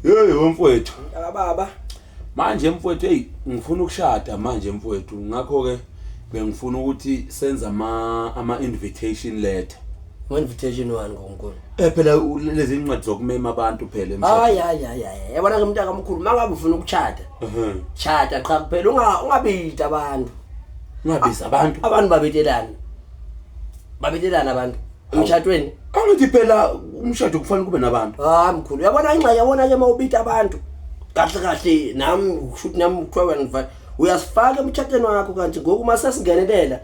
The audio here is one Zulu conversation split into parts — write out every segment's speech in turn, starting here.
Hey mfowethu. Baba. Manje mfowethu ngifuna ukushada manje mfowethu ngakho ke bengifuna ukuthi senze ama invitation letter. Invitation wani ngonkulu? Phela lezi incwadi zokumema abantu phela emshadweni. Hayi. Yabona ke umntaka omkhulu mangabe ufuna ukuchata. Chata qha kuphela ungabidi abantu. Ungabiza abantu. Abantu babitelana. Babitelana abantu emshadweni. Angithi phela umshado kufanele kube nabantu. Mkhulu yabona ingxaki yabona ke mawubita abantu. Kahle nami ushuthi nami uthwa uyasifaka emtshatweni wakho kanti ngoku masesingenelela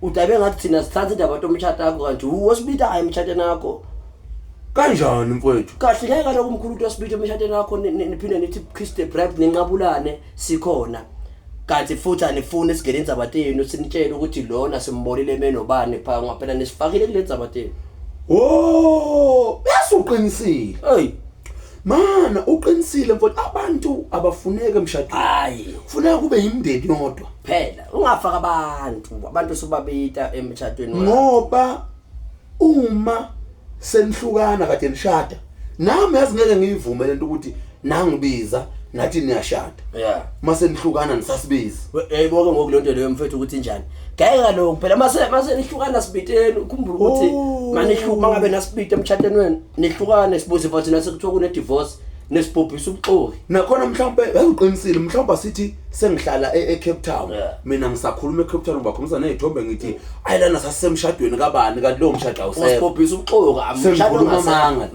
udabe ngathi thina sithatha indaba tomtshata wakho kanti uwosibita hayi emtshatweni wakho kanjani mfowethu kahle ngeke kaloku umkhulu uthi wasibita emtshatweni wakho niphinde nithi kiss the bride nenqabulane sikhona kanti futhi anifuni sigele inzabateni sinitshela ukuthi lona simbolile menobani pha ngaphela nisifakile kule nzabateni yasuqinisile hey mana uqinisile mfowethu abantu abafuneka emshadweni hayi kufuneka kube yimndeni yodwa phela ungafaka abantu sobabita emshadweni ngoba uma senihlukana kade nishada nami yazi ngeke ngiyivume lento ukuthi nangibiza nathi niyashada mase nihlukana nisasibiza yebo ngoku lonto leyo mfethu ukuthi njani ngeke kaloku phela mase nihlukana sibiteni ukhumbula ukuthi manihluka ngabe nasibita emtshatweni wenu nihlukane sibuze futhi nasekuthiwa kune divorce nesibhobhisa ubuxoki nakhona mhlawumbe uqinisile mhlawumbe sithi sengihlala eCape Town mina ngisakhuluma eCape Town bakhulumisa nezithombe ngithi ayilana sasemshadweni kabani kanti lo mshado awusekho sibhobhisa ubuxoki amshado ngamanga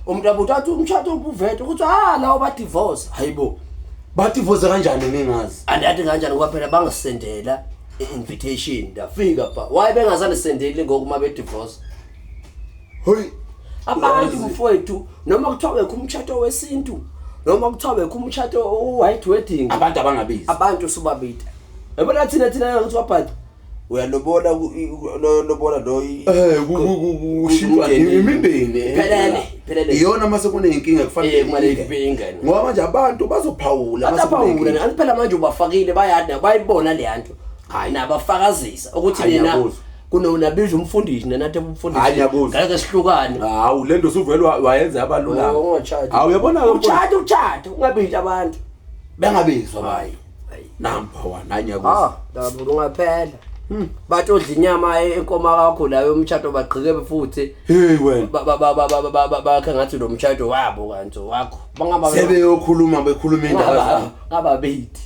umuntu abuthatha umshado obuvethe ukuthi lawo ba divorce hayibo ba divorce kanjani ningazi andathi kanjani ngoba phela bangisendela invitation ndafika pha why bengazani sendele ngokuma be divorce hoyi abantu mfowethu noma kuthiwa bekhumtshato wesintu noma kuthiwa bekhumtshato white wedding abantu abangabizi abantu sobabita yabona thina ukuthi waphatha uyalobola lobola lo kushintwa imindeni phelele iyona mase kuneyinkinga kufanele kumele ibingane ngoba manje abantu bazophawula bazophawula ani phela manje ubafakile bayadna bayibona le yanto hayi nabafakazisa ukuthi nina kunonabizwa umfundisi nenathi umfundisi ngeke sihlukane hawu lento suvele wayenza yabalula hawu uyabona uchatha ungabidi abantu bengabizwa bayi number 1 anyakuza dabo ungaphela bathi odla inyama enkomo yakho la yomtshato bagqike futhi hey wena bakhe ngathi lo mtshato wabo kanti wakho bangabe sebeyokhuluma bekhuluma indaba ababidi